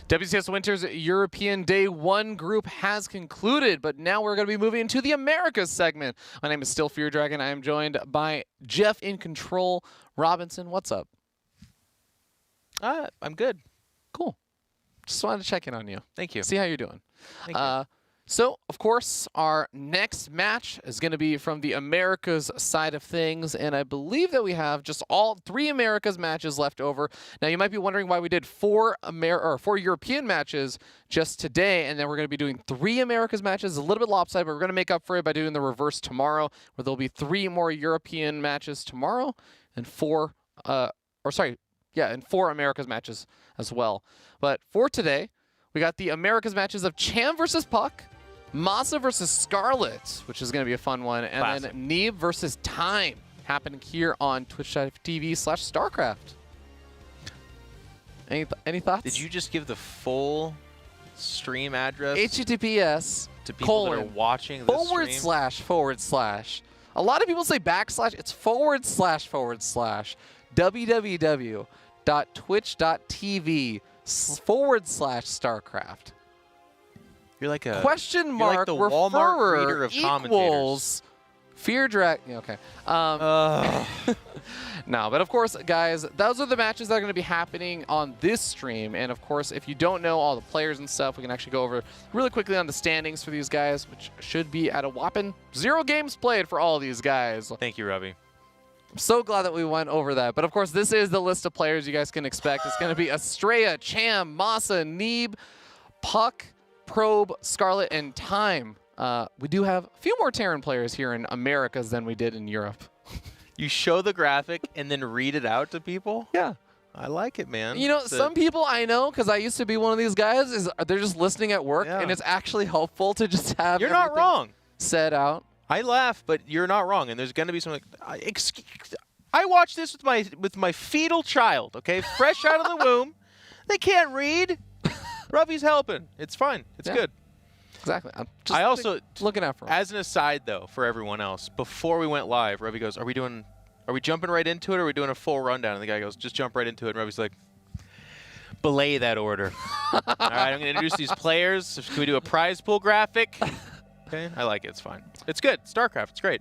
WCS Winter's European Day 1 group has concluded, but now we're going to be moving into the Americas segment. My name is still Fear Dragon. I am joined by Jeff in Control Robinson. What's up? I'm good. Cool. Just wanted to check in on you. Thank you. See how you're doing. Thank you. So, of course, our next match is going to be from the Americas side of things, and I believe that we have just all 3 Americas matches left over. Now, you might be wondering why we did 4 European matches just today, and then we're going to be doing 3 Americas matches. A little bit lopsided, but we're going to make up for it by doing the reverse tomorrow, where there'll be 3 more European matches tomorrow, and 4 Americas matches as well. But for today, we got the Americas matches of Cham versus puCK, Masa versus Scarlet, which is going to be a fun one, and Classic. then Neeb versus Time, happening here on twitch.tv/StarCraft. Any thoughts? Did you just give the full stream address HTTPS to people that are watching this stream? // A lot of people say backslash. It's / www.twitch.tv/StarCraft. You're like a Question mark the Walmart reader of equals Fear Dragon. Yeah, okay. No, but of course, guys, those are the matches that are going to be happening on this stream. And of course, if you don't know all the players and stuff, we can actually go over really quickly on the standings for these guys, which should be at a whopping 0 games played for all of these guys. Thank you, Robbie. I'm so glad that we went over that. But of course, this is the list of players you guys can expect. It's going to be Estrella, Cham, Masa, Neeb, puCK, Probe, Scarlet, and Time. We do have a few more Terran players here in Americas than we did in Europe. You show the graphic and then read it out to people? Yeah. I like it, man. You know, some people I know, because I used to be one of these guys, they're just listening at work, and it's actually helpful to just have You're not wrong. Said out. I laugh, but you're not wrong. And there's going to be something like, I watched this with my fetal child, okay? Fresh out of the womb. They can't read. Robbie's helping. It's fine. It's good. Exactly. I'm just I also looking out for him. As an aside, though, for everyone else, before we went live, Robbie goes, "Are we jumping right into it, or are we doing a full rundown?" And the guy goes, "Just jump right into it." And Robbie's like, "Belay that order." All right, I'm going to introduce these players. Can we do a prize pool graphic? Okay, I like it. It's fine. It's good. StarCraft. It's great.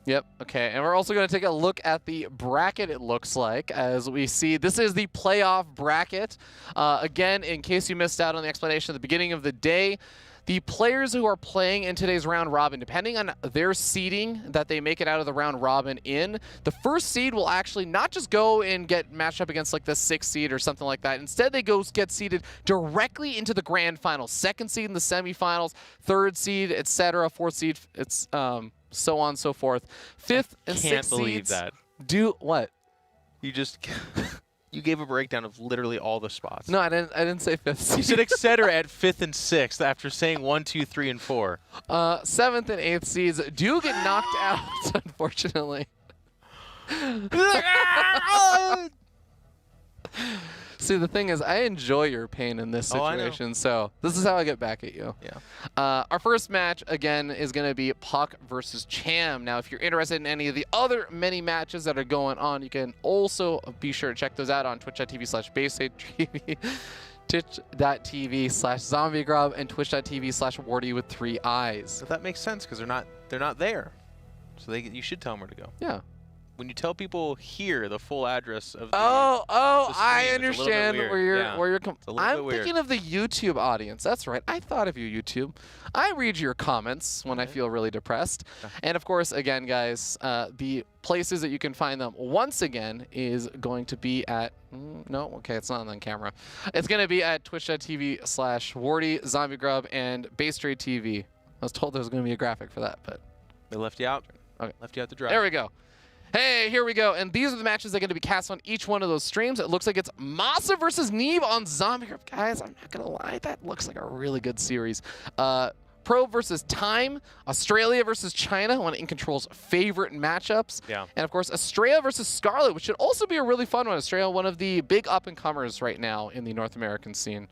Yep. Okay. And we're also going to take a look at the bracket, it looks like, as we see. This is the playoff bracket. Again, in case you missed out on the explanation at the beginning of the day, the players who are playing in today's round robin, depending on their seeding that they make it out of the round robin in, the first seed will actually not just go and get matched up against like the 6th seed or something like that. Instead, they get seeded directly into the grand final. 2nd seed in the semifinals, 3rd seed, etc. 4th seed, it's so on and so forth. 5th and 6th Can't believe seeds that. Do what? You just you gave a breakdown of literally all the spots. No, I didn't say 5th seed. You said etc. at 5th and 6th after saying 1, 2, 3, and 4. 7th and 8th seeds do get knocked out, unfortunately. See, the thing is, I enjoy your pain in this situation, so this is how I get back at you. Yeah. Our first match, again, is going to be puCK versus Cham. Now, if you're interested in any of the other many matches that are going on, you can also be sure to check those out on twitch.tv/BaseTV, twitch.tv/ZombieGrub, and twitch.tv/Wardy with 3 eyes. But that makes sense because they're not there, so you should tell them where to go. Yeah. When you tell people here the full address of the I stream, understand where you're I'm weird. thinking of the YouTube audience. That's right. I thought of you, YouTube. I read your comments when I feel really depressed. And of course, again, guys, the places that you can find them once again is going to be at no, okay, it's not on camera. It's going to be at twitch.tv/Wardy, ZombieGrub, and BaseTrade TV. I was told there was going to be a graphic for that, but they left you out. Okay. Left you out to dry. There we go. Hey, here we go. And these are the matches that are going to be cast on each one of those streams. It looks like it's Masa versus Neeb on ZombieGrub. Guys, I'm not going to lie. That looks like a really good series. Probe versus Time. Australia versus China, one of In Control's favorite matchups. Yeah. And, of course, Estrella versus Scarlet, which should also be a really fun one. Estrella, one of the big up-and-comers right now in the North American scene.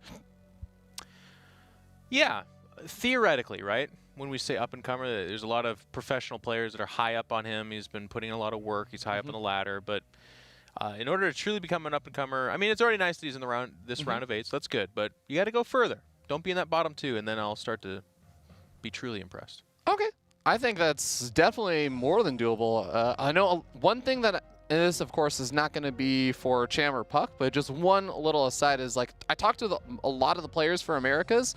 Yeah. Theoretically, right? When we say up-and-comer, there's a lot of professional players that are high up on him. He's been putting in a lot of work. He's high up on the ladder. But In order to truly become an up-and-comer, I mean, it's already nice that he's in the round, round of 8, so that's good. But you got to go further. Don't be in that bottom 2, and then I'll start to be truly impressed. Okay. I think that's definitely more than doable. I know one thing that this, of course, is not going to be for Cham or puCK, but just one little aside is, like, I talked to a lot of the players for Americas,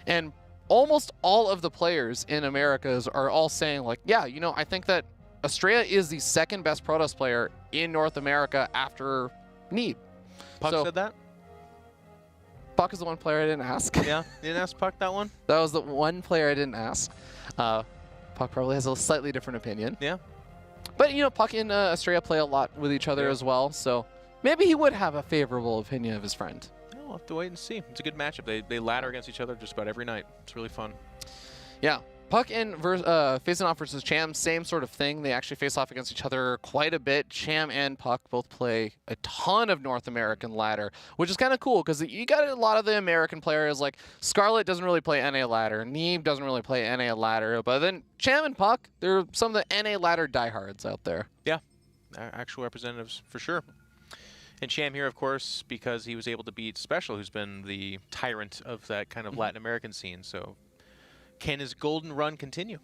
and almost all of the players in Americas are all saying, like, yeah, you know, I think that Estrella is the second best Protoss player in North America after Need. puCK said that? puCK is the one player I didn't ask. Yeah, you didn't ask puCK that one? That was the one player I didn't ask. puCK probably has a slightly different opinion. Yeah. But, you know, puCK and Estrella play a lot with each other as well, so maybe he would have a favorable opinion of his friend. Yeah, we'll have to wait and see. It's a good matchup. They ladder against each other just about every night. It's really fun. Yeah. puCK and facing off versus Cham, same sort of thing. They actually face off against each other quite a bit. Cham and puCK both play a ton of North American ladder, which is kind of cool because you got a lot of the American players. Like Scarlet doesn't really play NA ladder, Neeb doesn't really play NA ladder, but then Cham and puCK, they're some of the NA ladder diehards out there. Yeah, actual representatives for sure. And Cham here, of course, because he was able to beat Special, who's been the tyrant of that kind of Latin American scene. So can his golden run continue?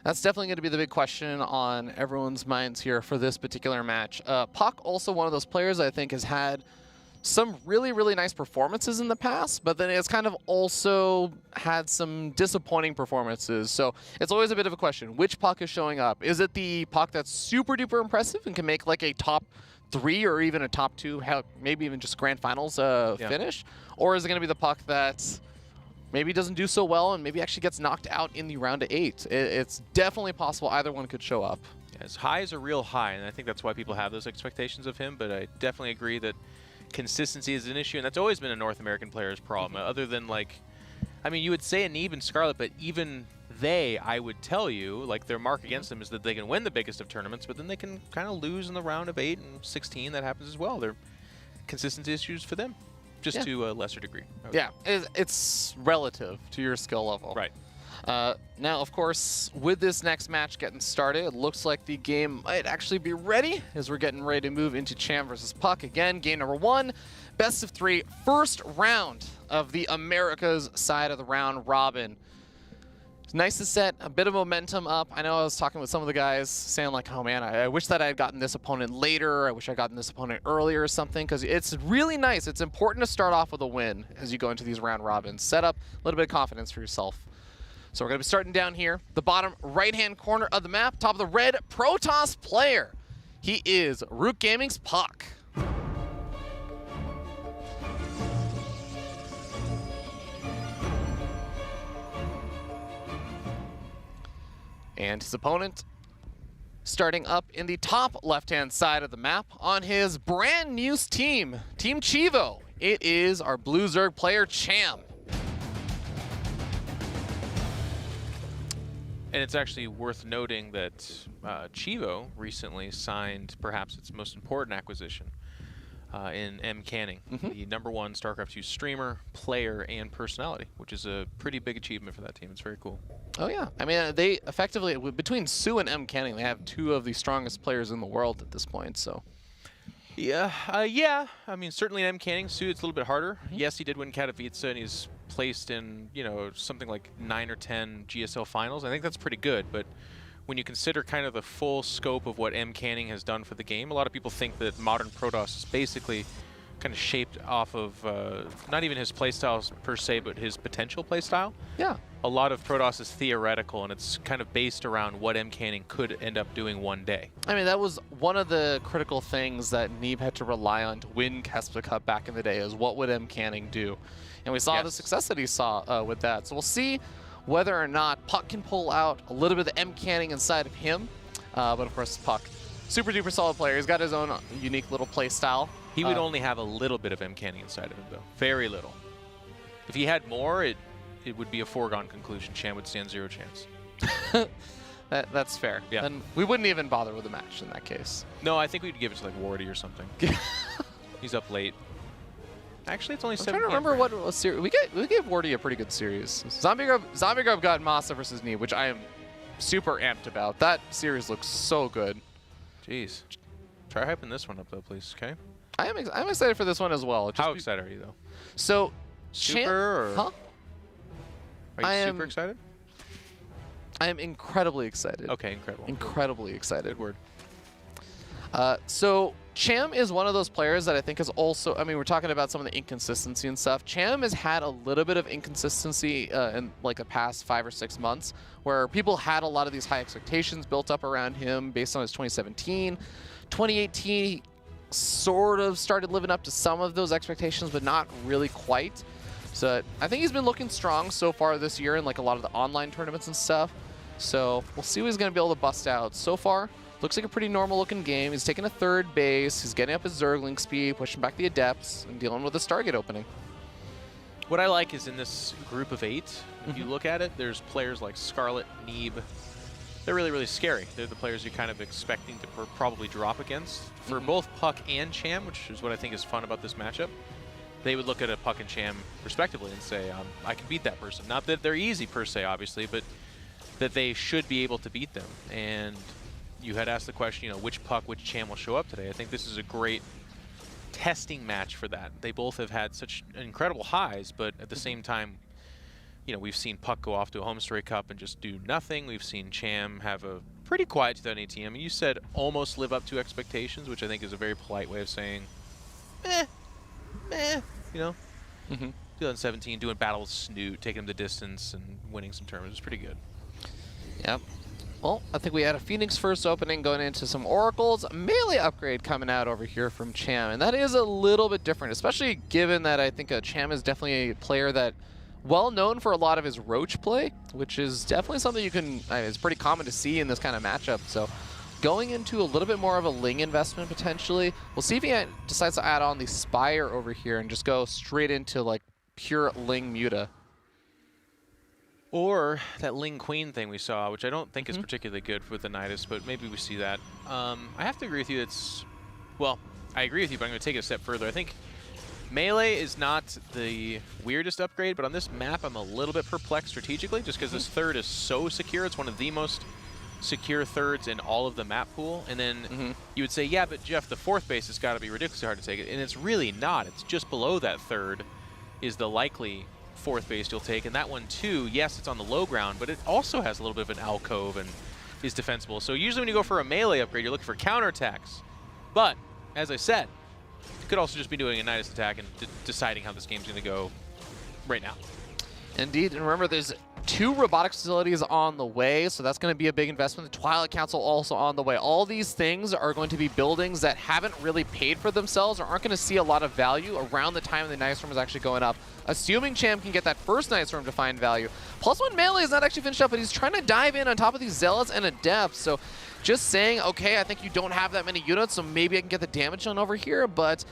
That's definitely going to be the big question on everyone's minds here for this particular match. puCK, also one of those players I think has had some really, really nice performances in the past, but then it's kind of also had some disappointing performances. So it's always a bit of a question. Which puCK is showing up? Is it the puCK that's super duper impressive and can make like a top 3 or even a top 2, hell, maybe even just grand finals finish? Or is it going to be the puCK that maybe doesn't do so well and maybe actually gets knocked out in the round of 8? It's definitely possible either one could show up. Yeah, his highs are real high, and I think that's why people have those expectations of him, but I definitely agree that consistency is an issue, and that's always been a North American player's problem. Other than, like, I mean, you would say Neeb and Scarlet, but even they, I would tell you, like, their mark against them is that they can win the biggest of tournaments, but then they can kind of lose in the round of 8 and 16. That happens as well. They're consistency issues for them, just to a lesser degree. Yeah, it's relative to your skill level. Right. Now, of course, with this next match getting started, it looks like the game might actually be ready as we're getting ready to move into Cham versus puCK. Again, game number 1, best of 3, first round of the Americas side of the round robin. It's nice to set a bit of momentum up. I know I was talking with some of the guys saying like, oh man, I wish that I had gotten this opponent later. I wish I had gotten this opponent earlier or something, because it's really nice. It's important to start off with a win as you go into these round robins. Set up a little bit of confidence for yourself. So we're going to be starting down here, the bottom right-hand corner of the map, top of the red Protoss player. He is Root Gaming's puCK. And his opponent starting up in the top left-hand side of the map on his brand new team, Team Chivo. It is our Blue Zerg player, Cham. And it's actually worth noting that Chivo recently signed perhaps its most important acquisition in M. Canning, the #1 StarCraft 2 streamer, player, and personality, which is a pretty big achievement for that team. It's very cool. Oh yeah, I mean they effectively, between Sue and M. Canning, they have 2 of the strongest players in the world at this point. So yeah, yeah. I mean, certainly in M. Canning, Sue, it's a little bit harder. Yes, he did win Katowice, and he's placed in, you know, something like 9 or 10 GSL finals. I think that's pretty good, but when you consider kind of the full scope of what M. Canning has done for the game, a lot of people think that modern Protoss is basically kind of shaped off of not even his playstyle per se, but his potential playstyle. yeah. A lot of Protoss is theoretical, and it's kind of based around what M. Canning could end up doing one day. I mean, that was one of the critical things that Neeb had to rely on to win Kespa Cup back in the day, is what would M. Canning do? And we saw the success that he saw with that. So we'll see whether or not puCK can pull out a little bit of M. Canning inside of him. But of course, puCK, super duper solid player. He's got his own unique little play style. He would only have a little bit of M. Canning inside of him, though. Very little. If he had more, it would be a foregone conclusion. Cham would stand 0 chance. That's fair. Yeah. And we wouldn't even bother with the match in that case. No, I think we'd give it to like Wardy or something. He's up late. Actually, it's only 7 I'm trying to remember what was series. We gave Wardy a pretty good series. Zombie Grub got Masa versus Neeb, which I am super amped about. That series looks so good. Jeez. Try hyping this one up, though, please, okay? I'm excited for this one as well. How excited are you, though? So, Super, or? Huh? Are you super excited? I am incredibly excited. Okay, incredible. Incredibly excited. Good word. So Cham is one of those players that I think is also, I mean, we're talking about some of the inconsistency and stuff. Cham has had a little bit of inconsistency in like the past 5 or 6 months, where people had a lot of these high expectations built up around him based on his 2017. 2018, he sort of started living up to some of those expectations, but not really quite. So I think he's been looking strong so far this year in like a lot of the online tournaments and stuff. So we'll see what he's going to be able to bust out. So far, looks like a pretty normal looking game. He's taking a 3rd base. He's getting up his Zergling speed, pushing back the Adepts, and dealing with the Stargate opening. What I like is in this group of 8, if you look at it, there's players like Scarlet, Neeb. They're really, really scary. They're the players you're kind of expecting to probably drop against. For both puCK and Cham, which is what I think is fun about this matchup, they would look at a puCK and Cham respectively and say, I can beat that person. Not that they're easy per se, obviously, but that they should be able to beat them. And you had asked the question, you know, which puCK, which Cham will show up today. I think this is a great testing match for that. They both have had such incredible highs, but at the same time, you know, we've seen puCK go off to a home story cup and just do nothing. We've seen Cham have a pretty quiet 2018. I mean, you said almost live up to expectations, which I think is a very polite way of saying, you know. 2017, doing battle with Snoot, taking him the distance and winning some tournaments. It was pretty good. Yep. Well, I think we had a Phoenix first opening going into some Oracles. Melee upgrade coming out over here from Cham, and that is a little bit different, especially given that I think Cham is definitely a player that well known for a lot of his Roach play, which is definitely something you can, it's pretty common to see in this kind of matchup. So going into a little bit more of a Ling investment potentially. We'll see if he decides to add on the Spire over here and just go straight into like pure Ling Muta. Or that Ling Queen thing we saw, which I don't think is particularly good with the Nidus, but maybe we see that. I have to agree with you. Well, I agree with you, but I'm going to take it a step further. I think Melee is not the weirdest upgrade, but on this map, I'm a little bit perplexed strategically, just because this 3rd is so secure. It's one of the most secure 3rds in all of the map pool. And then you would say, yeah, but Jeff, the 4th base has got to be ridiculously hard to take it. And it's really not. It's just below that 3rd is the likely 4th base you'll take, and that one too, yes, it's on the low ground, but it also has a little bit of an alcove and is defensible. So usually when you go for a melee upgrade, you're looking for counterattacks. But, as I said, you could also just be doing a Nidus attack and deciding how this game's going to go right now. Indeed, and remember there's 2 robotics facilities on the way, so that's going to be a big investment. The Twilight Council also on the way. All these things are going to be buildings that haven't really paid for themselves or aren't going to see a lot of value around the time the Nidus Storm is actually going up. Assuming Cham can get that first Nidus Storm to find value. +1 melee is not actually finished up, but he's trying to dive in on top of these Zealots and Adepts. So just saying, okay, I think you don't have that many units, so maybe I can get the damage done over here, but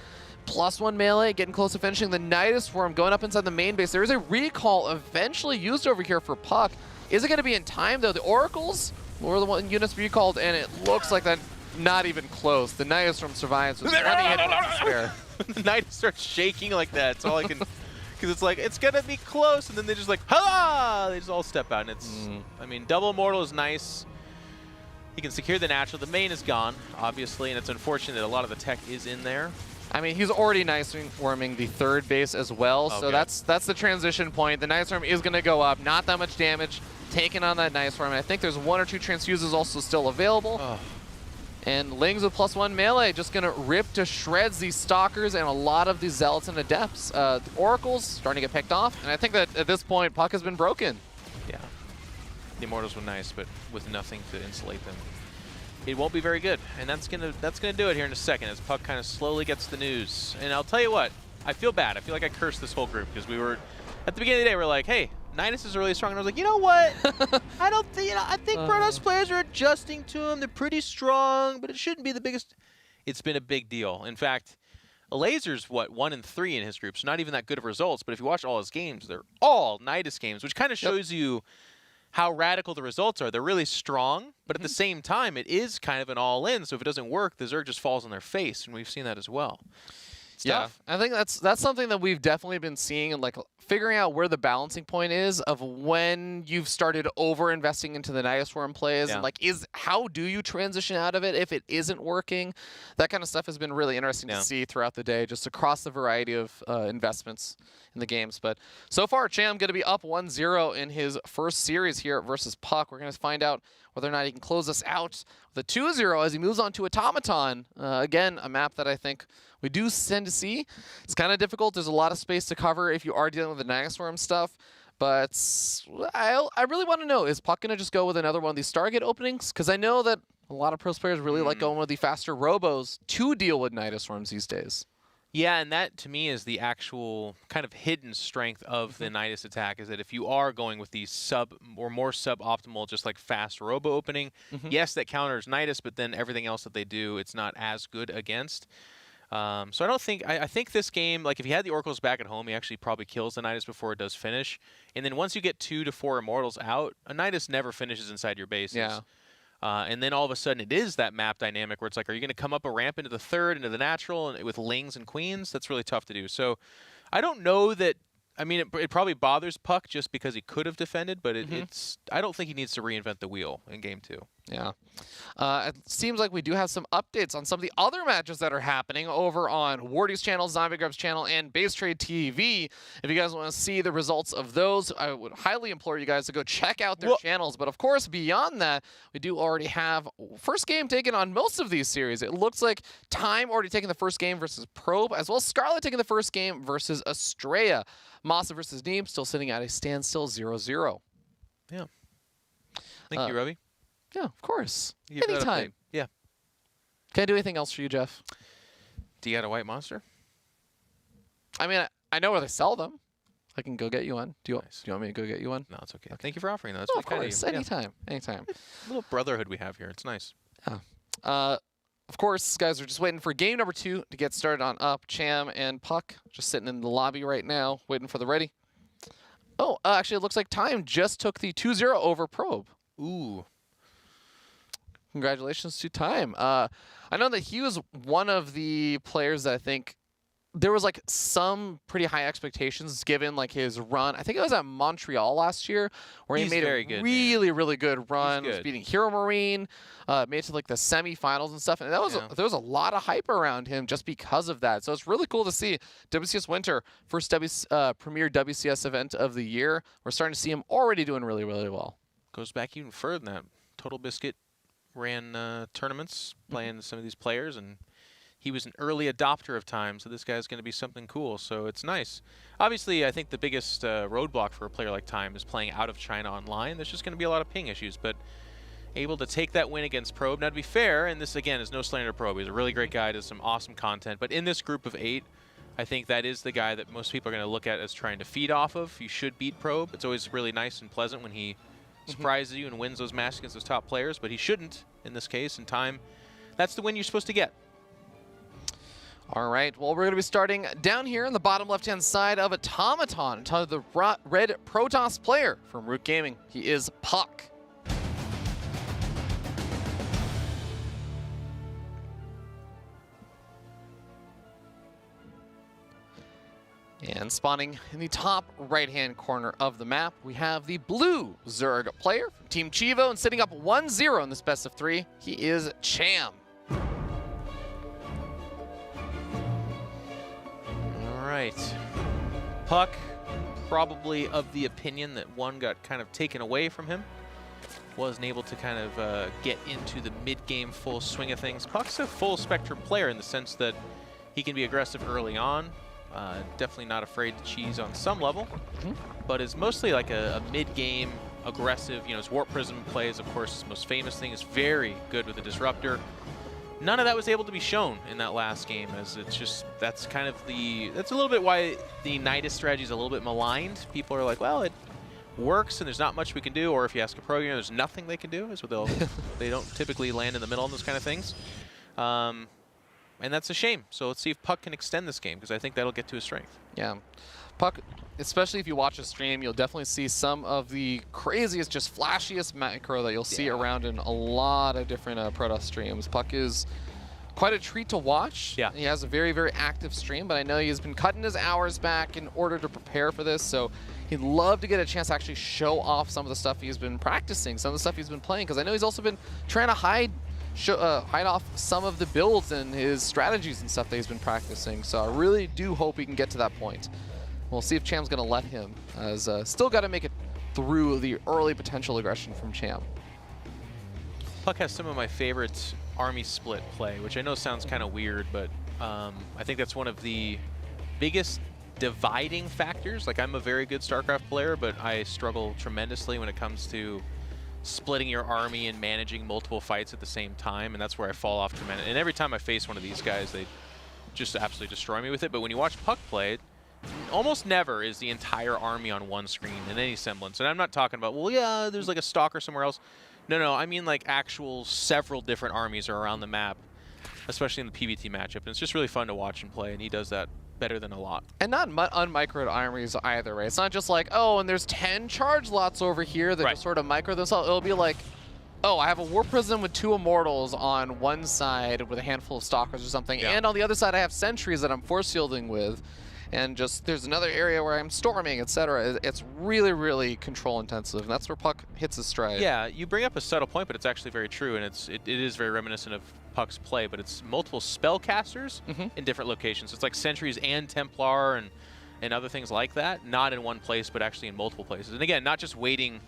+1 melee, getting close to finishing the Nidus Swarm, going up inside the main base. There is a recall eventually used over here for puCK. Is it going to be in time, though? The Oracles were the one units recalled, and it looks like that not even close. The Nidus Swarm survives with 20 hit points to spare. The Nidus starts shaking like that. It's all I can... Because it's like, it's going to be close, and then they just like, ha! They just all step out, and it's... I mean, double immortal is nice. You can secure the natural. The main is gone, obviously, and it's unfortunate that a lot of the tech is in there. I mean, he's already Nidus Swarming the 3rd base as well, so that's the transition point. The Nidus Swarm is going to go up. Not that much damage taken on that Nidus Swarm, and I think there's 1 or 2 transfuses also still available. And Lings with +1 melee just going to rip to shreds these Stalkers and a lot of these Zealots and Adepts. The Oracles starting to get picked off, and I think that at this point, puCK has been broken. Yeah. The Immortals were nice, but with nothing to insulate them. It won't be very good, and that's gonna do it here in a second as puCK kind of slowly gets the news. And I'll tell you what, I feel bad. I feel like I cursed this whole group because we were at the beginning of the day. We're like, hey, Nidus is really strong, and I was like, you know what? I don't think I think Protoss players are adjusting to him. They're pretty strong, but it shouldn't be the biggest. It's been a big deal. In fact, Lazer's 1-3 in his group, so not even that good of results. But if you watch all his games, they're all Nidus games, which kind of shows you how radical the results are. They're really strong, but at the same time, it is kind of an all-in. So if it doesn't work, the Zerg just falls on their face, and we've seen that as well. tough. I think that's something that we've definitely been seeing, and like figuring out where the balancing point is of when you've started over investing into the Nidus Worm plays, and like how do you transition out of it if it isn't working? That kind of stuff has been really interesting to see throughout the day, just across the variety of investments in the games. But so far, Cham going to be up 1-0 in his first series here versus puCK. We're going to find out whether or not he can close us out with a 2-0 as he moves on to Automaton. Again, a map that I think we do tend to see. It's kind of difficult. There's a lot of space to cover if you are dealing with the Nidus Worm stuff. But I really want to know, is puCK going to just go with another one of these Stargate openings? Because I know that a lot of pros players really like going with the faster robos to deal with Nidus Worms these days. Yeah, and that to me is the actual kind of hidden strength of the Nidus attack, is that if you are going with these sub or more suboptimal, just like fast robo opening, yes, that counters Nidus, but then everything else that they do, it's not as good against. So I don't think, I think this game, like if he had the Oracles back at home, he actually probably kills the Nidus before it does finish. And then once you get 2 to 4 Immortals out, a Nidus never finishes inside your bases. Yeah. And then all of a sudden it is that map dynamic where it's like, are you going to come up a ramp into the third, into the natural, and with Lings and Queens? That's really tough to do. So I don't know that, I mean, it probably bothers puCK just because he could have defended, but it's, I don't think he needs to reinvent the wheel in Game 2. Yeah. It seems like we do have some updates on some of the other matches that are happening over on Wardy's channel, ZvP's channel, and Base Trade TV. If you guys want to see the results of those, I would highly implore you guys to go check out their channels. But of course, beyond that, we do already have first game taken on most of these series. It looks like Time already taking the first game versus Probe, as well as Scarlet taking the first game versus Estrella. Masa versus Neem still sitting at a standstill 0-0. Yeah. Thank you, Ravi. Yeah, of course. You give that Anytime. Yeah. Can I do anything else for you, Jeff? Do you got a white monster? I mean, I know where they sell them. I can go get you one. Do you want me to go get you one? No, it's okay. Thank you for offering that. That's of course. Anytime. Anytime. A little brotherhood we have here. It's nice. Yeah. Of course, guys, we're just waiting for game number 2 to get started on up. Cham and puCK just sitting in the lobby right now, waiting for the ready. Oh, actually, it looks like Time just took the 2-0 over Probe. Ooh. Congratulations to Time. I know that he was one of the players that I think there was like some pretty high expectations given like his run. I think it was at Montreal last year where he made a really good run. Was beating Hero Marine, made it to like the semifinals and stuff. And that was there was a lot of hype around him just because of that. So it's really cool to see WCS Winter, first premier WCS event of the year. We're starting to see him already doing really well. Goes back even further than that. Total Biscuit ran tournaments playing some of these players, and he was an early adopter of Time, so this guy's going to be something cool, so it's nice. Obviously, I think the biggest roadblock for a player like Time is playing out of China online. There's just going to be a lot of ping issues, but able to take that win against Probe. Now, to be fair, and this, again, is no slander to Probe. He's a really great guy, does some awesome content, but in this group of 8, I think that is the guy that most people are going to look at as trying to feed off of. You should beat Probe. It's always really nice and pleasant when he surprises you and wins those matches against those top players, but he shouldn't in this case. In Time, that's the win you're supposed to get. All right, well, we're going to be starting down here in the bottom left-hand side of Automaton, the red Protoss player from Root Gaming. He is puCK. And spawning in the top right-hand corner of the map, we have the blue Zerg player from Team Chivo, and sitting up 1-0 in this best of 3, he is Cham. Right. puCK, probably of the opinion that one got kind of taken away from him. Wasn't able to kind of get into the mid-game full swing of things. puCK's a full-spectrum player in the sense that he can be aggressive early on. Definitely not afraid to cheese on some level, but is mostly like a mid-game aggressive. You know, his Warp Prism plays, of course, his most famous thing, is very good with the Disruptor. None of that was able to be shown in that last game, as it's just, that's kind of the, that's a little bit why the Nidus strategy is a little bit maligned. People are like, well, it works and there's not much we can do, or if you ask a programmer, there's nothing they can do, is what they'll, they don't typically land in the middle on those kind of things. And that's a shame. So let's see if puCK can extend this game, because I think that'll get to his strength. Yeah. puCK, especially if you watch a stream, you'll definitely see some of the craziest, just flashiest macro that you'll see around in a lot of different Protoss streams. puCK is quite a treat to watch. Yeah. He has a very, very active stream, but I know he's been cutting his hours back in order to prepare for this, so he'd love to get a chance to actually show off some of the stuff he's been practicing, some of the stuff he's been playing, because I know he's also been trying to hide off some of the builds and his strategies and stuff that he's been practicing, so I really do hope he can get to that point. We'll see if Cham's going to let him, as still got to make it through the early potential aggression from Cham. puCK has some of my favorite army split play, which I know sounds kind of weird, but I think that's one of the biggest dividing factors. Like, I'm a very good StarCraft player, but I struggle tremendously when it comes to splitting your army and managing multiple fights at the same time, and that's where I fall off tremendously. And every time I face one of these guys, they just absolutely destroy me with it. But when you watch puCK play, almost never is the entire army on one screen in any semblance. And I'm not talking about, well, yeah, there's like a stalker somewhere else. No, I mean like actual several different armies are around the map, especially in the PvT matchup. And it's just really fun to watch and play, and he does that better than a lot. And not unmicroed armies either, right? It's not just like, oh, and there's 10 charge lots over here that just sort of micro themselves. It'll be like, oh, I have a War Prism with 2 Immortals on one side with a handful of Stalkers or something, and on the other side I have Sentries that I'm force shielding with, and just there's another area where I'm storming, etc. It's really, really control intensive, and that's where puCK hits his stride. Yeah, you bring up a subtle point, but it's actually very true, and it is very reminiscent of puCK's play, but it's multiple spellcasters in different locations. It's like Sentries and Templar and other things like that, not in one place, but actually in multiple places. And again, not just waiting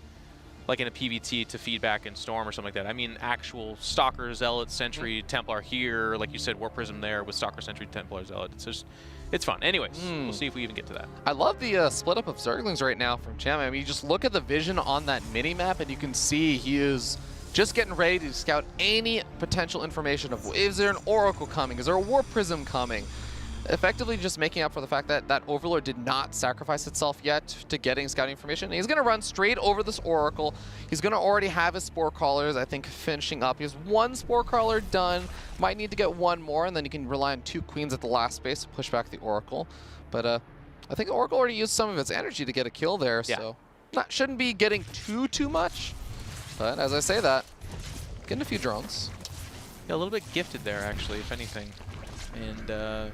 like in a PvT to feedback and Storm or something like that. I mean actual Stalker, Zealot, Sentry, Templar here, like you said, War Prism there with Stalker, Sentry, Templar, Zealot. It's just, it's fun. Anyways, we'll see if we even get to that. I love the split up of Zerglings right now from Cham. I mean, you just look at the vision on that mini-map and you can see he is just getting ready to scout any potential information of, is there an Oracle coming? Is there a War Prism coming? Effectively just making up for the fact that that Overlord did not sacrifice itself yet to getting scouting information. And he's going to run straight over this Oracle. He's going to already have his Spore Crawlers, I think, finishing up. He has 1 Spore Crawler done. Might need to get 1 more, and then you can rely on 2 Queens at the last space to push back the Oracle. But I think the Oracle already used some of its energy to get a kill there, so shouldn't be getting too much. But as I say that, getting a few drones. Yeah, a little bit gifted there, actually, if anything. And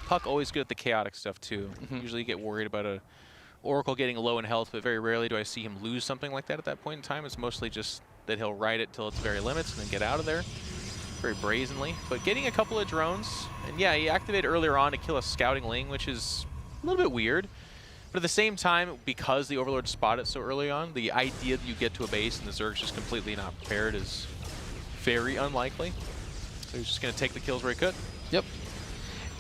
puCK always good at the chaotic stuff too. Usually you get worried about a Oracle getting low in health, but very rarely do I see him lose something like that at that point in time. It's mostly just that he'll ride it till its very limits and then get out of there very brazenly. But getting a couple of drones, and yeah, he activated earlier on to kill a Scouting Ling, which is a little bit weird. But at the same time, because the Overlord spotted it so early on, the idea that you get to a base and the Zerg's just completely not prepared is very unlikely. So he's just going to take the kills where he could. Yep.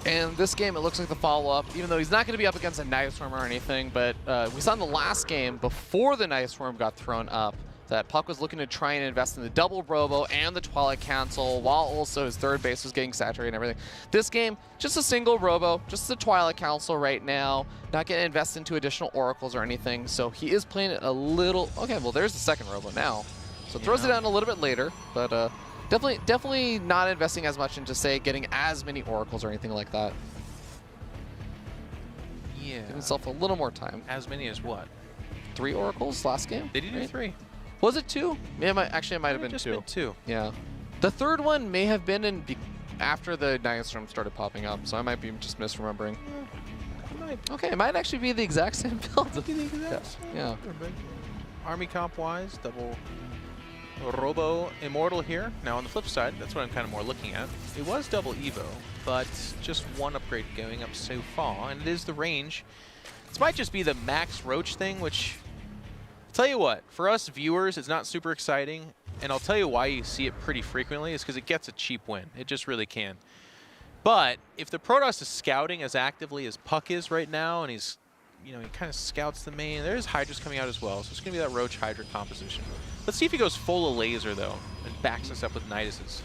And this game, it looks like the follow-up, even though he's not going to be up against a Night Swarm or anything, but we saw in the last game, before the Night Swarm got thrown up, that puCK was looking to try and invest in the double Robo and the Twilight Council, while also his third base was getting saturated and everything. This game, just a single Robo, just the Twilight Council right now, not going to invest into additional Oracles or anything, so he is playing it a little... Okay, well, there's the second Robo now. So it throws it down a little bit later, but... Definitely not investing as much into, say, getting as many Oracles or anything like that. Yeah. Give himself a little more time. As many as what? 3 Oracles last game? Did he do 3? Was it 2? Yeah, actually, it might have been just 2. Been 2. Yeah. The third one may have been after the Night Storm started popping up, so I might be just misremembering. Okay, it might actually be the exact same build. Yeah. Army comp-wise, double Robo Immortal here. Now on the flip side, that's what I'm kind of more looking at. It was double Evo, but just 1 upgrade going up so far, and it is the range. This might just be the max Roach thing, which, I'll tell you what, for us viewers, it's not super exciting, and I'll tell you why you see it pretty frequently, is because it gets a cheap win. It just really can. But if the Protoss is scouting as actively as puCK is right now, and he's, you know, he kind of scouts the main, there's Hydras coming out as well, so it's going to be that Roach Hydra composition. Let's see if he goes full of laser, though, and backs us up with Niduses.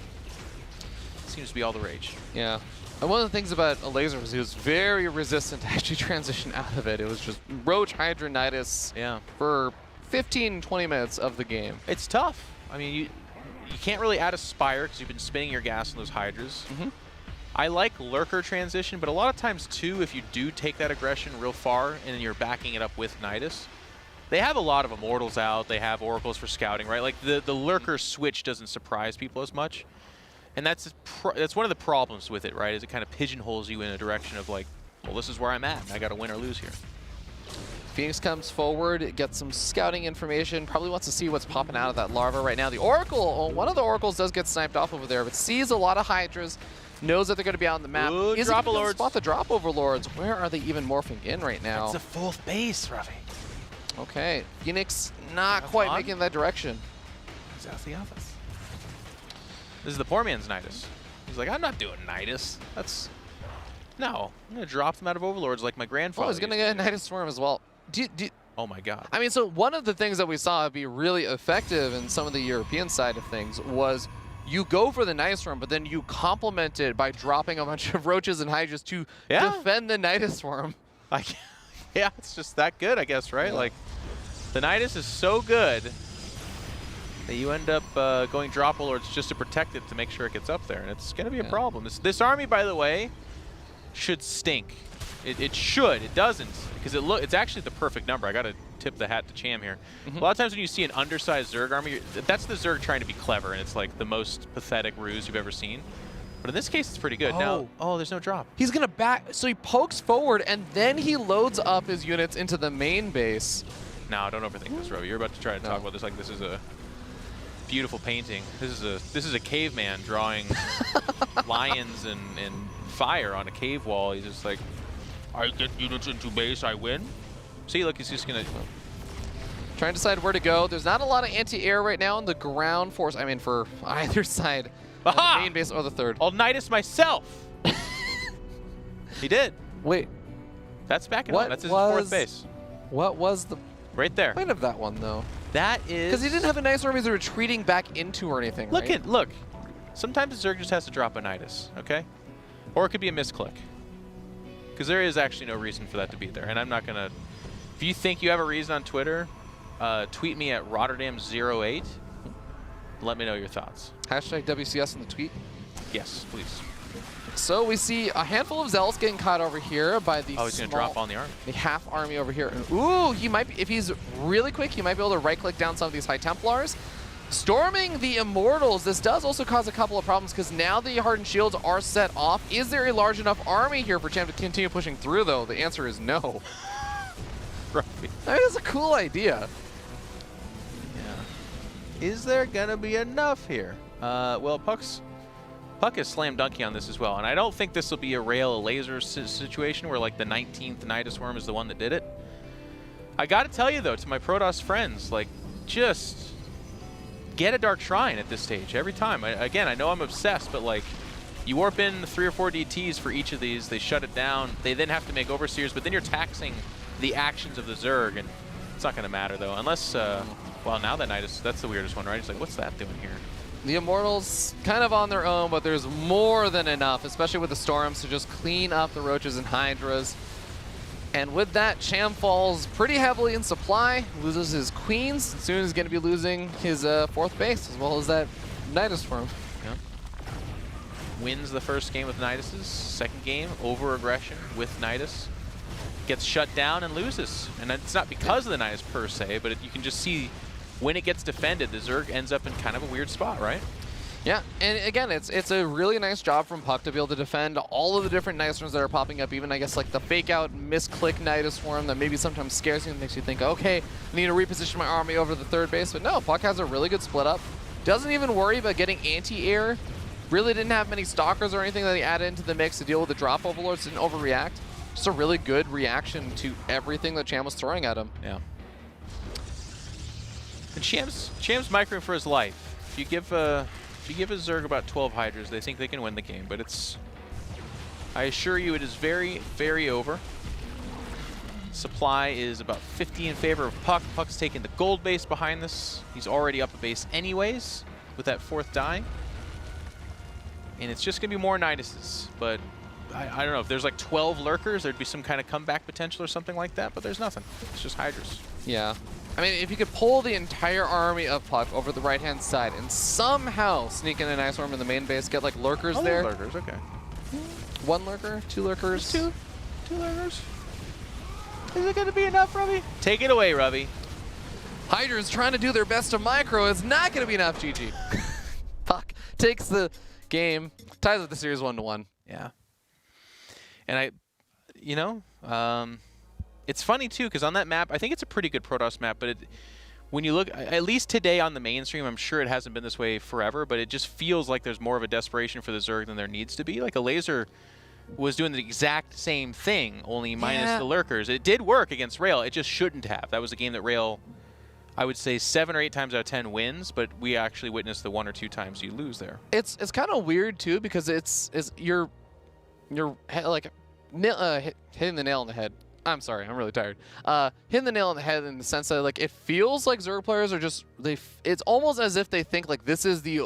Seems to be all the rage. Yeah. And one of the things about a laser was he was very resistant to actually transition out of it. It was just Roach, Hydra, Nidus for 15, 20 minutes of the game. It's tough. I mean, you can't really add a Spire because you've been spinning your gas on those Hydras. I like Lurker transition, but a lot of times, too, if you do take that aggression real far and you're backing it up with Nidus, they have a lot of Immortals out. They have Oracles for scouting, right? Like, the Lurker switch doesn't surprise people as much. And that's one of the problems with it, right? Is it kind of pigeonholes you in a direction of like, well, this is where I'm at, and I got to win or lose here. Phoenix comes forward, gets some scouting information, probably wants to see what's popping out of that larva right now. The Oracle, one of the Oracles does get sniped off over there, but sees a lot of Hydras, knows that they're going to be out on the map. Ooh, Is drop he gonna Overlords. spot the drop Overlords? Where are they even morphing in right now? It's a fourth base, Ravi. Okay, Phoenix not quite making that direction. He's out the office. This is the poor man's Nidus. He's like, I'm not doing Nidus. No, I'm going to drop them out of Overlords like my grandfather. Oh, he's going to get a Nidus Swarm as well. Oh my god. I mean, so one of the things that we saw be really effective in some of the European side of things was you go for the Nidus Swarm, but then you complement it by dropping a bunch of Roaches and Hydras to defend the Nidus Swarm. Yeah, it's just that good, I guess, right? Yeah. Like, the Nidus is so good that you end up going drop Lords just to protect it to make sure it gets up there, and it's going to be a problem. This army, by the way, should stink. It should. It doesn't, because it's actually the perfect number. I got to tip the hat to Cham here. A lot of times when you see an undersized Zerg army, that's the Zerg trying to be clever, and it's like the most pathetic ruse you've ever seen. But in this case, it's pretty good. Now, there's no drop. He's going to back, so he pokes forward, and then he loads up his units into the main base. No, don't overthink this, Roby. You're about to try to talk about this like this is a beautiful painting. This is a caveman drawing lions and fire on a cave wall. He's just like, I get units into base, I win. See, look, he's just gonna trying to decide where to go. There's not a lot of anti-air right now in the ground force. I mean, for either side, the main base or the third. I'll Nidus myself. He did. Wait, that's back in. That's his fourth base. What was the right there point of that one though? That is because he didn't have a Nidus Swarm he's retreating back into or anything. Look. Sometimes the Zerg just has to drop a Nidus, okay? Or it could be a misclick. Because there is actually no reason for that to be there. And I'm not going to... If you think you have a reason on Twitter, tweet me at Rotterdam08. Let me know your thoughts. Hashtag WCS in the tweet. Yes, please. So we see a handful of Zealots getting caught over here by the he's going to drop on the army. The half army over here. Ooh, he might be, if he's really quick, he might be able to right-click down some of these High Templars. Storming the Immortals, this does also cause a couple of problems because now the Hardened Shields are set off. Is there a large enough army here for Cham to continue pushing through, though? The answer is no. Right. That is a cool idea. Yeah. Is there going to be enough here? Well, puCK is slam dunking on this as well, and I don't think this will be a rail laser situation where like the 19th Nidus Worm is the one that did it. I got to tell you though, to my Protoss friends, like just get a Dark Shrine at this stage every time. Again, I know I'm obsessed, but like you warp in 3 or 4 DTs for each of these, they shut it down, they then have to make Overseers, but then you're taxing the actions of the Zerg, and it's not going to matter though, unless, well, now that Nidus, that's the weirdest one, right? It's like, what's that doing here? The Immortals kind of on their own, but there's more than enough, especially with the Storms, to just clean up the Roaches and Hydras. And with that, Cham falls pretty heavily in supply, loses his Queens, soon he's going to be losing his 4th base, as well as that Nidus Swarm. Yeah. Wins the first game with Niduses, second game, over-aggression with Nidus. Gets shut down and loses. And it's not because of the Nidus per se, but you can just see when it gets defended, the Zerg ends up in kind of a weird spot, right? Yeah, and again, it's a really nice job from puCK to be able to defend all of the different Nidus Swarms that are popping up, even I guess like the fake out misclick Nidus Swarm that maybe sometimes scares you and makes you think, okay, I need to reposition my army over to the 3rd base, but no, puCK has a really good split up. Doesn't even worry about getting anti-air. Really didn't have many Stalkers or anything that he added into the mix to deal with the drop Overlords, didn't overreact. Just a really good reaction to everything that Cham was throwing at him. Yeah. And Cham's microing for his life. If you give a Zerg about 12 Hydras, they think they can win the game, but I assure you it is very, very over. Supply is about 50 in favor of puCK. puCK's taking the gold base behind this. He's already up a base anyways with that 4th die. And it's just going to be more Niduses, but I don't know. If there's like 12 Lurkers, there'd be some kind of comeback potential or something like that, but there's nothing. It's just Hydras. Yeah. I mean, if you could pull the entire army of puCK over the right-hand side and somehow sneak in a nice Swarm in the main base, get like Lurkers there. Lurkers, okay. 1 Lurker, 2 Lurkers. Two Lurkers. Is it going to be enough, Rubby? Take it away, Rubby. Hydra's trying to do their best to micro. It's not going to be enough, GG. puCK takes the game. Ties with the series 1-1. Yeah. And it's funny too, because on that map, I think it's a pretty good Protoss map, but when you look, at least today on the mainstream, I'm sure it hasn't been this way forever, but it just feels like there's more of a desperation for the Zerg than there needs to be. Like a laser was doing the exact same thing, only minus the lurkers. It did work against Rail. It just shouldn't have. That was a game that Rail, I would say 7 or 8 times out of 10 wins, but we actually witnessed the 1 or 2 times you lose there. It's kind of weird too, because you're like hitting the nail on the head. I'm sorry, I'm really tired. Hitting the nail on the head in the sense that like it feels like Zerg players are just it's almost as if they think like this is the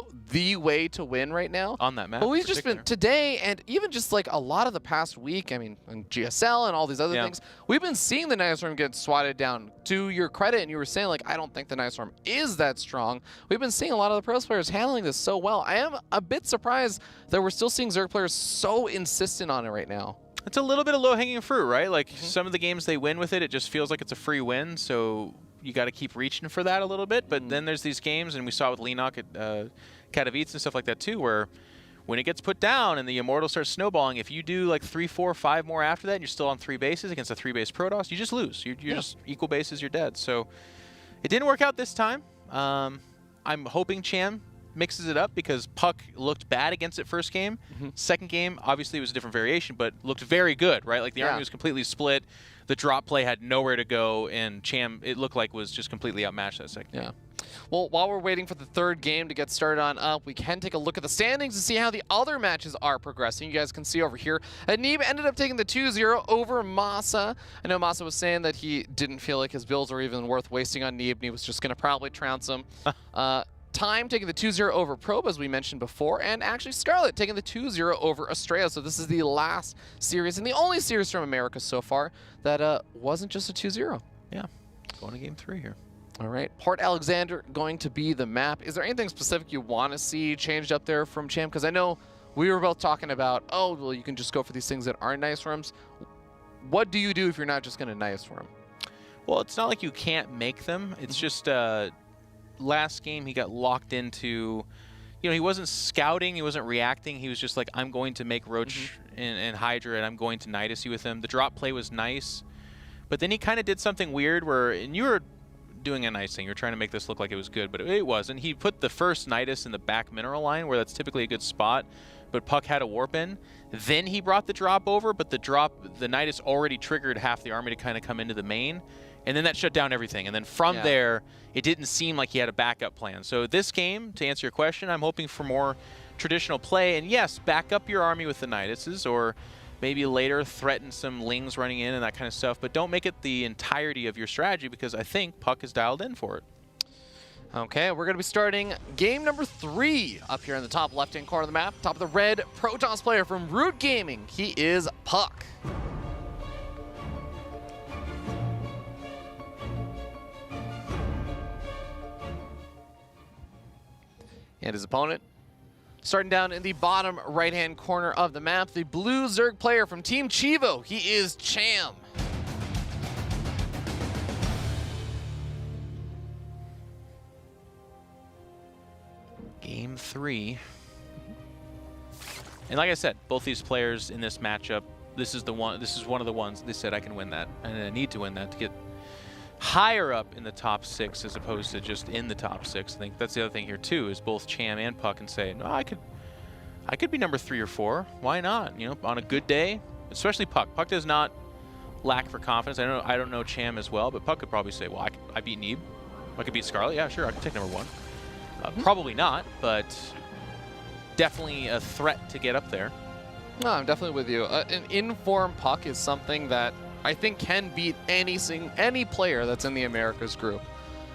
way to win right now on that map. But we've just been today, and even just like a lot of the past week. I mean, and GSL and all these other things, we've been seeing the Night Storm get swatted down. To your credit, and you were saying like I don't think the Night Storm is that strong. We've been seeing a lot of the pros players handling this so well. I am a bit surprised that we're still seeing Zerg players so insistent on it right now. It's a little bit of low-hanging fruit, right? Like some of the games they win with it, it just feels like it's a free win. So you got to keep reaching for that a little bit. But then there's these games, and we saw with Lenok at Katowice and stuff like that too, where when it gets put down and the Immortal starts snowballing, if you do like 3, 4, 5 more after that, and you're still on 3 bases against a 3-base Protoss, you just lose. You're just equal bases, you're dead. So it didn't work out this time. I'm hoping Cham mixes it up, because puCK looked bad against it first game. Second game, obviously it was a different variation, but looked very good, right? Like the army was completely split. The drop play had nowhere to go, and Cham, it looked like, was just completely outmatched that second game. Well, while we're waiting for the third game to get started on up, we can take a look at the standings and see how the other matches are progressing. You guys can see over here, Neeb ended up taking the 2-0 over Masa. I know Masa was saying that he didn't feel like his builds were even worth wasting on Neeb, and he was just going to probably trounce him. Time taking the 2-0 over Probe, as we mentioned before, and actually Scarlet taking the 2-0 over Australia. So this is the last series, and the only series from America so far that wasn't just a 2-0. Yeah, going to game 3 here. All right, Port Alexander going to be the map. Is there anything specific you want to see changed up there from Cham? Because I know we were both talking about, oh, well, you can just go for these things that aren't nice rooms. What do you do if you're not just going to nice room? Well, it's not like you can't make them. It's just last game he got locked into, he wasn't scouting, he wasn't reacting. He was just like, I'm going to make Roach and Hydra, and I'm going to Nidus with him. The drop play was nice, but then he kind of did something weird where, and you were doing a nice thing. You're trying to make this look like it was good, but it wasn't. He put the first Nidus in the back mineral line, where that's typically a good spot, but puCK had a warp in. Then he brought the drop over, but the Nidus already triggered half the army to kind of come into the main, and then that shut down everything. And then from there, it didn't seem like he had a backup plan. So this game, to answer your question, I'm hoping for more traditional play, and yes, back up your army with the Niduses, or maybe later threaten some Lings running in and that kind of stuff, but don't make it the entirety of your strategy, because I think puCK is dialed in for it. Okay, we're going to be starting game number 3 up here in the top left-hand corner of the map. Top of the red, Protoss player from Root Gaming. He is puCK. And his opponent, starting down in the bottom right-hand corner of the map, the blue Zerg player from Team Chivo. He is Cham. Game 3. And like I said, both these players in this matchup, this is one of the ones they said I can win that, and I need to win that to get higher up in the top 6 as opposed to just in the top 6. I think that's the other thing here too, is both Cham and puCK can say, no, I could be number 3 or 4. Why not? On a good day, especially puCK. puCK does not lack for confidence. I don't know Cham as well, but puCK could probably say, well, I beat Neeb. I could beat Scarlet. Yeah, sure, I could take number 1. Probably not, but definitely a threat to get up there. No, I'm definitely with you. An in-form puCK is something that I think can beat any player that's in the Americas group.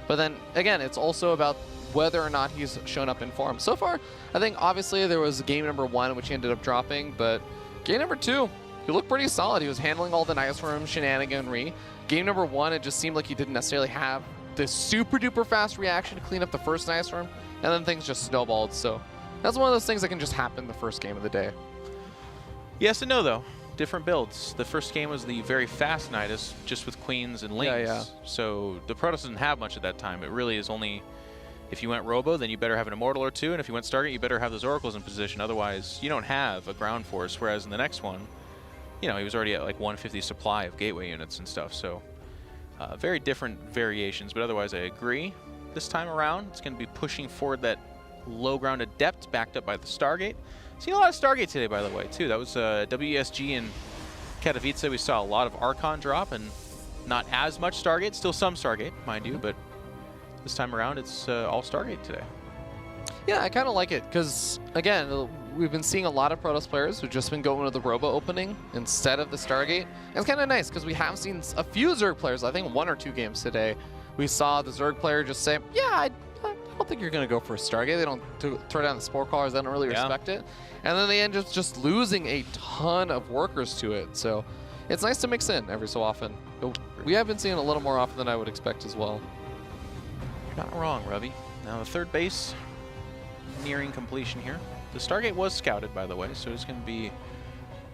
But then, again, it's also about whether or not he's shown up in form. So far, I think obviously there was game number 1, which he ended up dropping, but game number 2, he looked pretty solid. He was handling all the nice room shenaniganry. Game number 1, it just seemed like he didn't necessarily have this super duper fast reaction to clean up the first nice room, and then things just snowballed. So that's one of those things that can just happen the first game of the day. Yes and no, though. Different builds. The first game was the very fast Nidus, just with queens and lings. So the Protoss doesn't have much at that time. It really is only If you went Robo, then you better have an Immortal or two, and if you went Stargate, you better have those Oracles in position. Otherwise, you don't have a ground force, whereas in the next one, you know, he was already at like 150 supply of gateway units and stuff, so very different variations, but otherwise I agree. This time around, it's going to be pushing forward that low ground Adept backed up by the Stargate. Seen a lot of Stargate today, by the way, too. That was WSG and Katowice. We saw a lot of Archon drop, and not as much Stargate. Still some Stargate, mind you, but this time around, it's all Stargate today. Yeah, I kind of like it because, again, we've been seeing a lot of Protoss players who've just been going to the Robo opening instead of the Stargate. And it's kind of nice because we have seen a few Zerg players, I think 1 or 2 games today, we saw the Zerg player just say, yeah, I don't think you're going to go for a Stargate. They don't throw down the Spore Callers. They don't really respect it. And then they end up just losing a ton of workers to it. So it's nice to mix in every so often. But we have been seeing a little more often than I would expect as well. You're not wrong, Ravi. Now the third base nearing completion here. The Stargate was scouted, by the way, so it's going to be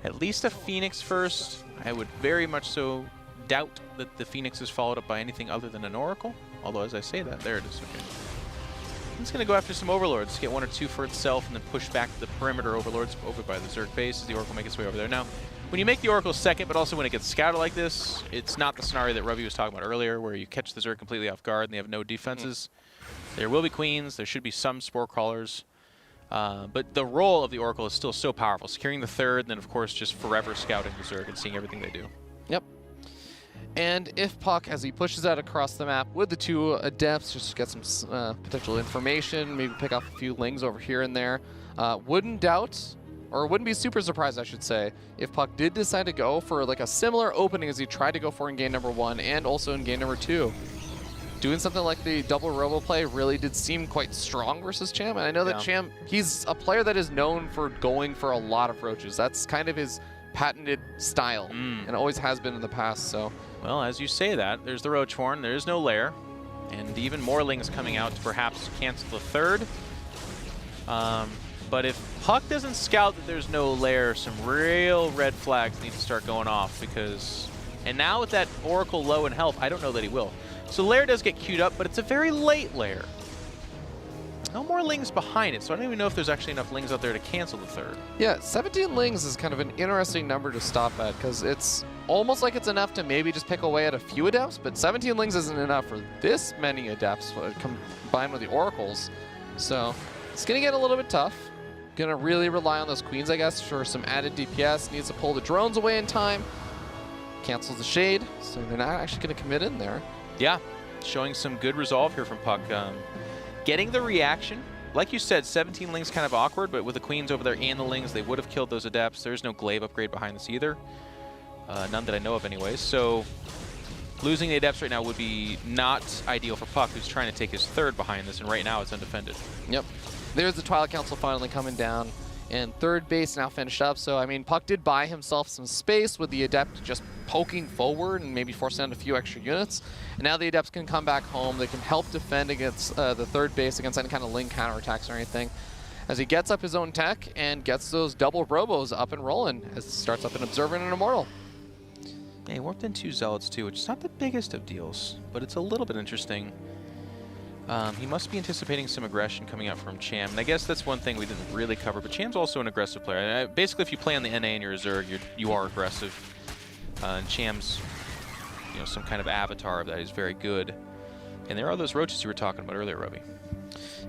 at least a Phoenix first. I would very much so doubt that the Phoenix is followed up by anything other than an Oracle. Although, as I say that, there it is. Okay. It's going to go after some Overlords, get 1 or 2 for itself, and then push back the perimeter Overlords over by the Zerg base as the Oracle makes its way over there. Now, when you make the Oracle second, but also when it gets scouted like this, it's not the scenario that Ravi was talking about earlier, where you catch the Zerg completely off guard and they have no defenses. There will be Queens, there should be some Spore Crawlers, but the role of the Oracle is still so powerful. Securing the third, and then of course just forever scouting the Zerg and seeing everything they do. Yep. And if puCK, as he pushes out across the map with the 2 Adepts, just get some potential information, maybe pick off a few Lings over here and there, wouldn't doubt, or wouldn't be super surprised, I should say, if puCK did decide to go for like a similar opening as he tried to go for in game number 1 and also in game number 2. Doing something like the double Robo play really did seem quite strong versus Cham, and I know that Cham, he's a player that is known for going for a lot of Roaches. That's kind of his patented style, and always has been in the past, so. Well, as you say that, there's the Roach Horn, there is no lair, and even more Lings coming out to perhaps cancel the third. But if puCK doesn't scout that there's no lair, some real red flags need to start going off, because, and now with that Oracle low in health, I don't know that he will. So lair does get queued up, but it's a very late lair. No more Lings behind it, so I don't even know if there's actually enough Lings out there to cancel the third. Yeah, 17 Lings is kind of an interesting number to stop at, because it's almost like it's enough to maybe just pick away at a few Adepts, but 17 Lings isn't enough for this many Adepts combined with the Oracles. So it's going to get a little bit tough. Going to really rely on those Queens, I guess, for some added DPS. Needs to pull the drones away in time. Cancels the Shade, so they're not actually going to commit in there. Yeah, showing some good resolve here from puCK. Getting the reaction. Like you said, 17 Lings kind of awkward, but with the Queens over there and the Lings, they would have killed those Adepts. There's no Glaive upgrade behind this either. None that I know of anyways. So losing the Adepts right now would be not ideal for puCK, who's trying to take his third behind this, and right now it's undefended. Yep. There's the Twilight Council finally coming down, and third base now finished up. So, I mean, puCK did buy himself some space with the Adept just poking forward and maybe forcing down a few extra units. And now the Adepts can come back home. They can help defend against the third base, against any kind of Ling counterattacks or anything, as he gets up his own tech and gets those double Robos up and rolling as he starts up an Observer and an Immortal. Yeah, he warped in 2 Zealots too, which is not the biggest of deals, but it's a little bit interesting. He must be anticipating some aggression coming out from Cham, and I guess that's one thing we didn't really cover, but Cham's also an aggressive player. Basically, if you play on the NA and you're a Zerg, you are aggressive. And Cham's, you know, some kind of avatar of that. He's very good. And there are those Roaches you were talking about earlier, Ravi.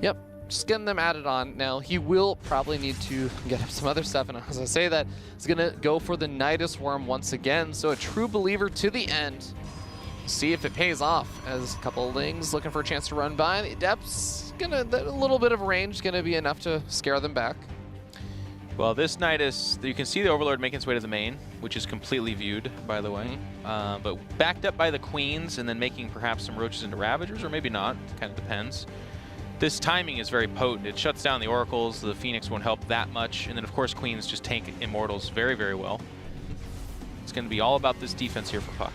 Yep, just getting them added on. Now, he will probably need to get up some other stuff, and as I say that, he's going to go for the Nidus Worm once again, so a true believer to the end. See if it pays off, as a couple of Lings looking for a chance to run by. The Adepts, a little bit of range, going to be enough to scare them back. Well, this Nidus, you can see the Overlord making its way to the main, which is completely viewed, by the way. But backed up by the Queens, and then making perhaps some Roaches into Ravagers, or maybe not, kind of depends. This timing is very potent. It shuts down the Oracles, the Phoenix won't help that much, and then of course Queens just tank Immortals very, very well. It's going to be all about this defense here for puCK.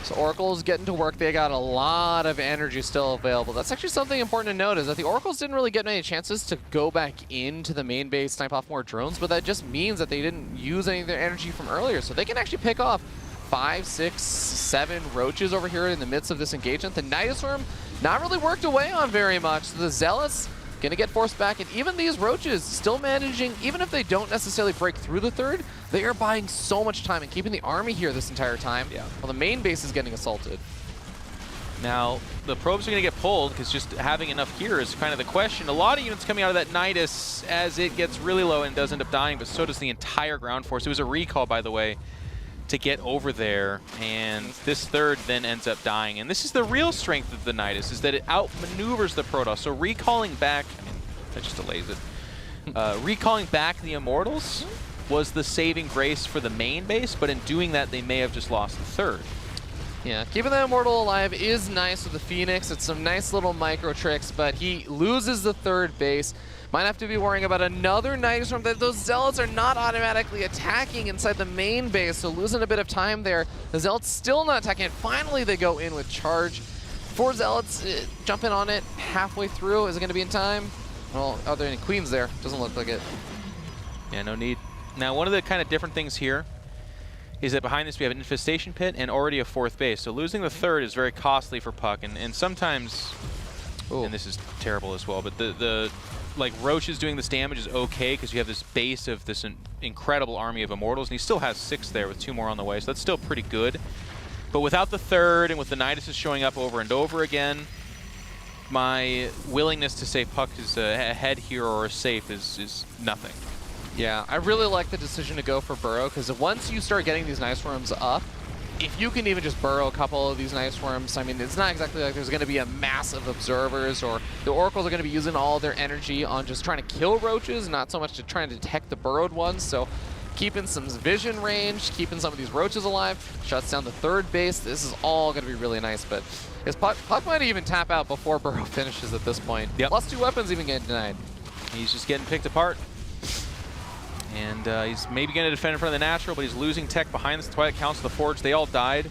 So Oracle's getting to work. They got a lot of energy still available. That's actually something important to note, is that the Oracles didn't really get many chances to go back into the main base, snipe off more drones, but that just means that they didn't use any of their energy from earlier. So they can actually pick off 5, 6, 7 Roaches over here in the midst of this engagement. The Nidus Worm not really worked away on very much. The Zealots gonna get forced back, and even these Roaches still managing, even if they don't necessarily break through the third, they are buying so much time and keeping the army here this entire time, while the main base is getting assaulted. Now, the probes are going to get pulled because just having enough here is kind of the question. A lot of units coming out of that Nidus as it gets really low and does end up dying, but so does the entire ground force. It was a recall, by the way, to get over there, and this third then ends up dying. And this is the real strength of the Nidus, is that it outmaneuvers the Protoss. So recalling back, I mean, that just delays it. Recalling back the Immortals was the saving grace for the main base, but in doing that, they may have just lost the third. Yeah, keeping the Immortal alive is nice with the Phoenix. It's some nice little micro tricks, but he loses the third base. Might have to be worrying about another Nidus Storm. Those Zealots are not automatically attacking inside the main base, so losing a bit of time there. The Zealots still not attacking, and finally they go in with charge. 4 Zealots jumping on it halfway through. Is it going to be in time? Well, are there any Queens there? Doesn't look like it. Yeah, no need. Now, one of the kind of different things here is that behind this we have an infestation pit and already a 4th base. So losing the third is very costly for puCK, and sometimes, and this is terrible as well, but the like Roaches doing this damage is okay because you have this base of this incredible army of Immortals, and he still has 6 there with 2 more on the way, so that's still pretty good. But without the third and with the Niduses showing up over and over again, my willingness to say puCK is ahead here or safe is nothing. Yeah, I really like the decision to go for Burrow, because once you start getting these Night Swarms up, if you can even just burrow a couple of these Night Swarms, I mean, it's not exactly like there's going to be a mass of observers, or the Oracles are going to be using all their energy on just trying to kill Roaches, not so much to try and detect the burrowed ones. So keeping some vision range, keeping some of these Roaches alive, shuts down the third base. This is all going to be really nice, but puCK might even tap out before Burrow finishes at this point. Yep. Plus 2 weapons even getting denied. He's just getting picked apart. And he's maybe going to defend in front of the Natural, but he's losing tech behind the Twilight Council, the Forge. They all died.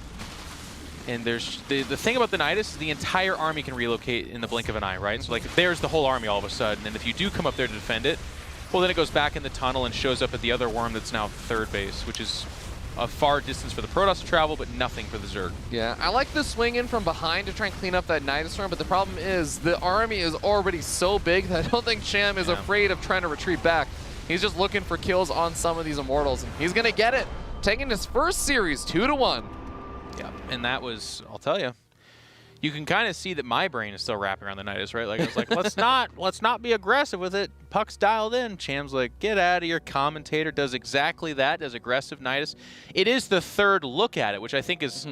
And there's the thing about the Nidus is the entire army can relocate in the blink of an eye, right? So like there's the whole army all of a sudden. And if you do come up there to defend it, well, then it goes back in the tunnel and shows up at the other worm that's now third base, which is a far distance for the Protoss to travel, but nothing for the Zerg. Yeah, I like the swing in from behind to try and clean up that Nidus Storm, but the problem is the army is already so big that I don't think Cham is afraid of trying to retreat back. He's just looking for kills on some of these Immortals, and he's going to get it. Taking his first series 2-1. Yeah, and that was, I'll tell you, you can kind of see that my brain is still wrapping around the Nidus, right? Like I was like, let's not be aggressive with it. puCK's dialed in. Cham's like, get out of here. Commentator does exactly that, does aggressive Nidus. It is the third look at it, which I think is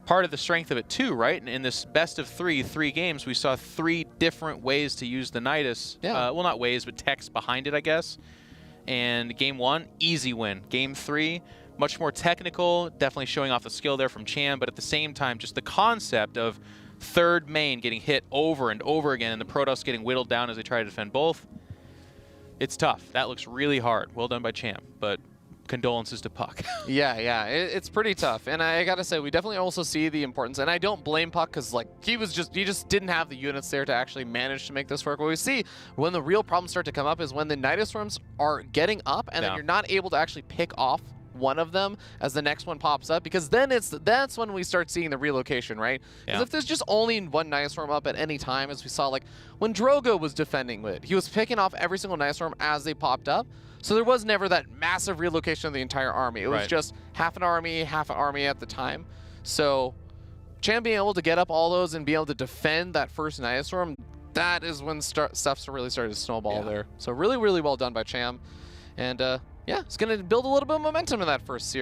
part of the strength of it too, right? In this best of 3 games, we saw 3 different ways to use the Nidus. Yeah. Well, not ways, but text behind it, I guess. And game 1, easy win. Game 3, much more technical, definitely showing off the skill there from Cham, but at the same time, just the concept of third main getting hit over and over again and the Protoss getting whittled down as they try to defend both. It's tough. That looks really hard. Well done by Cham, but condolences to puCK. Yeah, it's pretty tough. And I gotta say, we definitely also see the importance, and I don't blame puCK, because like he just didn't have the units there to actually manage to make this work. What we see when the real problems start to come up is when the Nidus Swarms are getting up and then you're not able to actually pick off one of them as the next one pops up, because then that's when we start seeing the relocation, right? Because if there's just only one Nidus Storm up at any time, as we saw like when Drogo was defending it, he was picking off every single Nidus Storm as they popped up. So there was never that massive relocation of the entire army. It was just half an army at the time. So Cham being able to get up all those and be able to defend that first Nidus Storm, that is when stuff's really started to snowball there. So really, really well done by Cham. And yeah, it's going to build a little bit of momentum in that first series.